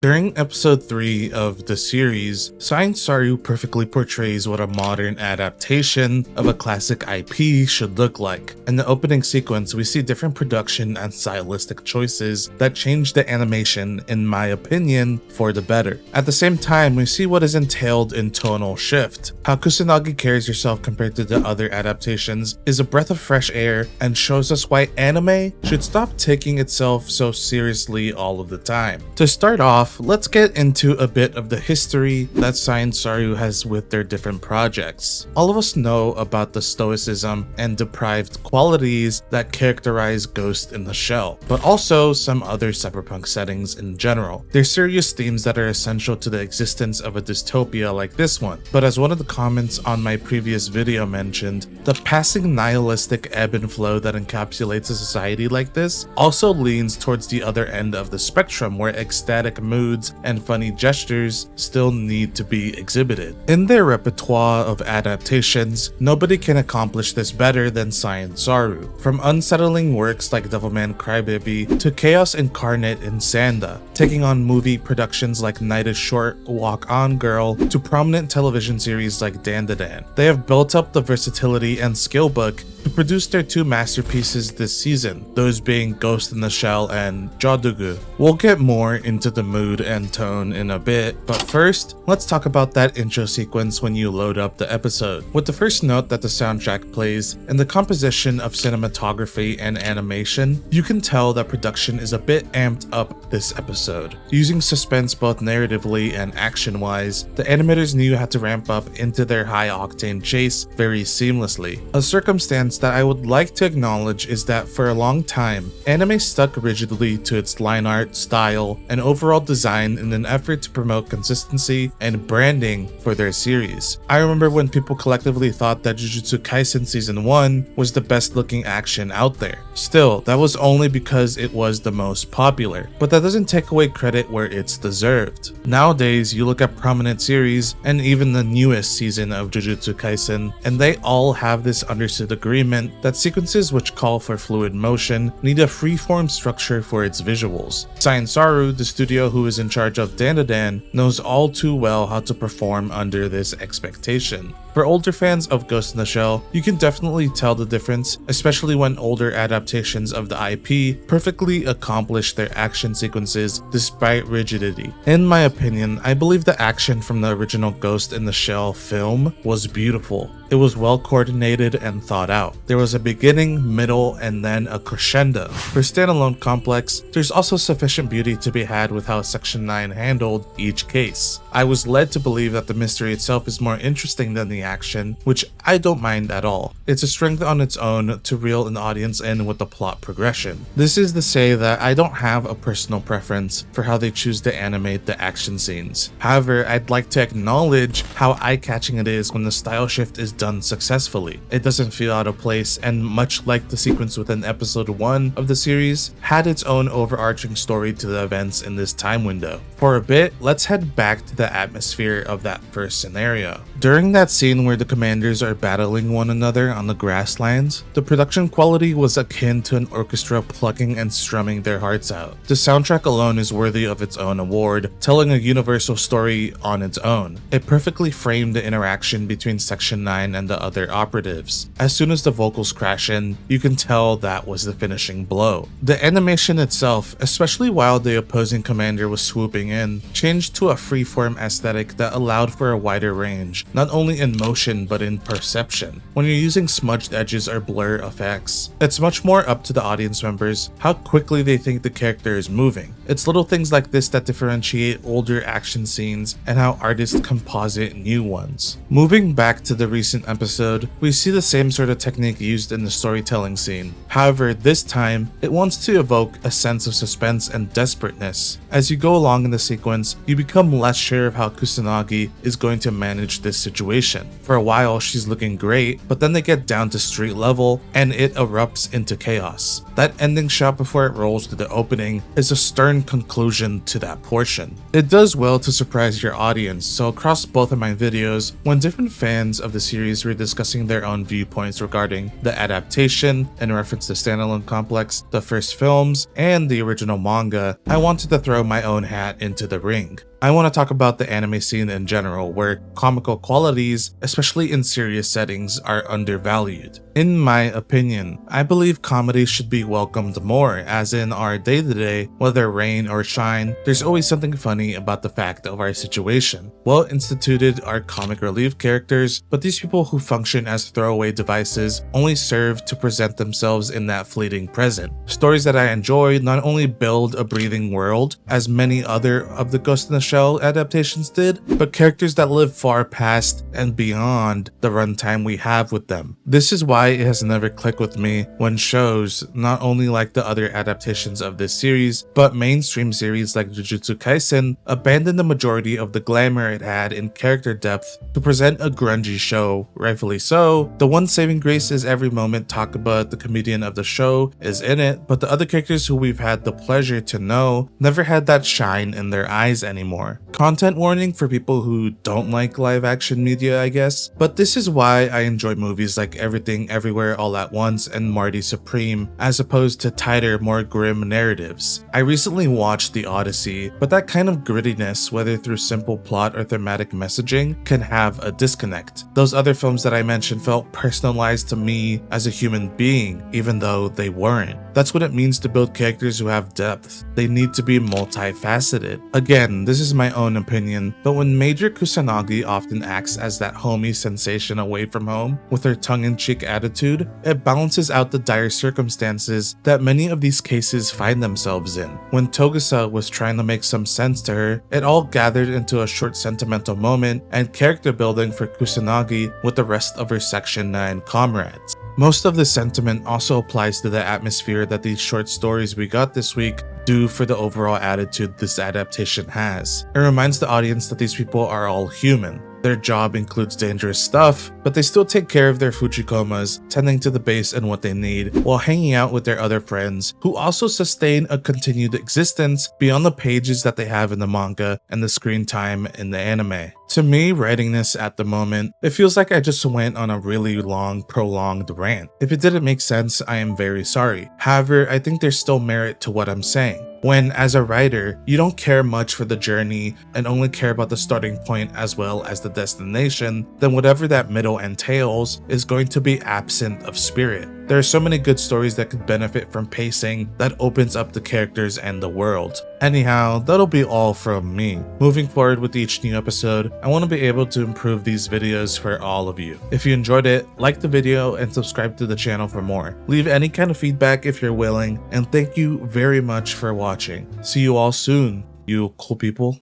During episode 3 of the series, Saru perfectly portrays what a modern adaptation of a classic IP should look like. In the opening sequence, we see different production and stylistic choices that change the animation, in my opinion, for the better. At the same time, we see what is entailed in tonal shift. How Kusanagi carries herself compared to the other adaptations is a breath of fresh air and shows us why anime should stop taking itself so seriously all of the time. To start off, let's get into a bit of the history that Saru has with their different projects. All of us know about the stoicism and deprived qualities that characterize Ghost in the Shell, but also some other cyberpunk settings in general. They're serious themes that are essential to the existence of a dystopia like this one, but as one of the comments on my previous video mentioned, the passing nihilistic ebb and flow that encapsulates a society like this also leans towards the other end of the spectrum, where ecstatic moods and funny gestures still need to be exhibited. In their repertoire of adaptations, nobody can accomplish this better than Saru. From unsettling works like Devilman Crybaby to chaos incarnate in Sanda, taking on movie productions like Night is Short, Walk On Girl, to prominent television series like Dandadan. They have built up the versatility and skill book to produce their two masterpieces this season, those being Ghost in the Shell and Jodugu. We'll get more into the mood and tone in a bit, but first, let's talk about that intro sequence when you load up the episode. With the first note that the soundtrack plays and the composition of cinematography and animation, you can tell that production is a bit amped up this episode. Using suspense both narratively and action-wise, the animators knew how to ramp up into their high-octane chase very seamlessly. A circumstance that I would like to acknowledge is that for a long time, anime stuck rigidly to its line art, style, and overall design in an effort to promote consistency and branding for their series. I remember when people collectively thought that Jujutsu Kaisen Season 1 was the best looking action out there. Still, that was only because it was the most popular, but that doesn't take away credit where it's deserved. Nowadays, you look at prominent series and even the newest season of Jujutsu Kaisen, and they all have this understood agreement that sequences which call for fluid motion need a free-form structure for its visuals. Saru, the studio who is in charge of Dandadan, knows all too well how to perform under this expectation. For older fans of Ghost in the Shell, you can definitely tell the difference, especially when older adaptations of the IP perfectly accomplish their action sequences despite rigidity. In my opinion, I believe the action from the original Ghost in the Shell film was beautiful. It was well coordinated and thought out. There was a beginning, middle, and then a crescendo. For standalone complex, there's also sufficient beauty to be had with how Section 9 handled each case. I was led to believe that the mystery itself is more interesting than the action, which I don't mind at all. It's a strength on its own to reel an audience in with the plot progression. This is to say that I don't have a personal preference for how they choose to animate the action scenes. However, I'd like to acknowledge how eye-catching it is when the style shift is done successfully. It doesn't feel out of place, and much like the sequence within episode 1 of the series, had its own overarching story to the events in this time window. For a bit, let's head back to the atmosphere of that first scenario. During that scene where the commanders are battling one another on the grasslands, the production quality was akin to an orchestra plucking and strumming their hearts out. The soundtrack alone is worthy of its own award, telling a universal story on its own. It perfectly framed the interaction between Section 9 and the other operatives. As soon as the vocals crash in, you can tell that was the finishing blow. The animation itself, especially while the opposing commander was swooping in, changed to a freeform aesthetic that allowed for a wider range, not only in motion but in perception. When you're using smudged edges or blur effects, it's much more up to the audience members how quickly they think the character is moving. It's little things like this that differentiate older action scenes and how artists composite new ones. Moving back to the recent episode, we see the same sort of technique used in the storytelling scene. However, this time, it wants to evoke a sense of suspense and desperateness. As you go along in the sequence, you become less sure of how Kusanagi is going to manage this situation. For a while, she's looking great, but then they get down to street level and it erupts into chaos. That ending shot before it rolls to the opening is a stern conclusion to that portion. It does well to surprise your audience, so across both of my videos, when different fans of the series series were discussing their own viewpoints regarding the adaptation in reference to Standalone Complex, the first films, and the original manga, I wanted to throw my own hat into the ring. I want to talk about the anime scene in general, where comical qualities, especially in serious settings, are undervalued. In my opinion, I believe comedy should be welcomed more, as in our day-to-day, whether rain or shine, there's always something funny about the fact of our situation. Well instituted are comic relief characters, but these people who function as throwaway devices only serve to present themselves in that fleeting present. Stories that I enjoy not only build a breathing world, as many other of the Ghost in the Shell adaptations did, but characters that live far past and beyond the runtime we have with them. This is why it has never clicked with me when shows, not only like the other adaptations of this series, but mainstream series like Jujutsu Kaisen, abandon the majority of the glamour it had in character depth to present a grungy show. Rightfully so. The one saving grace is every moment Takaba, the comedian of the show, is in it, but the other characters who we've had the pleasure to know never had that shine in their eyes anymore. Content warning for people who don't like live action media, I guess, but this is why I enjoy movies like Everything Everywhere All at Once and Marty Supreme, as opposed to tighter, more grim narratives. I recently watched The Odyssey, but that kind of grittiness, whether through simple plot or thematic messaging, can have a disconnect. Those other films that I mentioned felt personalized to me as a human being, even though they weren't. That's what it means to build characters who have depth. They need to be multifaceted. Again, this is my own opinion, but when Major Kusanagi often acts as that homie sensation away from home with her tongue-in-cheek attitude, it balances out the dire circumstances that many of these cases find themselves in. When Togusa was trying to make some sense to her, it all gathered into a short sentimental moment and character building for Kusanagi with the rest of her Section 9 comrades. Most of this sentiment also applies to the atmosphere that these short stories we got this week do for the overall attitude this adaptation has. It reminds the audience that these people are all human. Their job includes dangerous stuff, but they still take care of their Fujikomas, tending to the base and what they need, while hanging out with their other friends, who also sustain a continued existence beyond the pages that they have in the manga and the screen time in the anime. To me, writing this at the moment, it feels like I just went on a really long, prolonged rant. If it didn't make sense, I am very sorry. However, I think there's still merit to what I'm saying. When, as a writer, you don't care much for the journey and only care about the starting point as well as the destination, then whatever that middle entails is going to be absent of spirit. There are so many good stories that could benefit from pacing that opens up the characters and the world. Anyhow, that'll be all from me. Moving forward with each new episode, I want to be able to improve these videos for all of you. If you enjoyed it, like the video and subscribe to the channel for more. Leave any kind of feedback if you're willing, and thank you very much for watching. See you all soon, you cool people.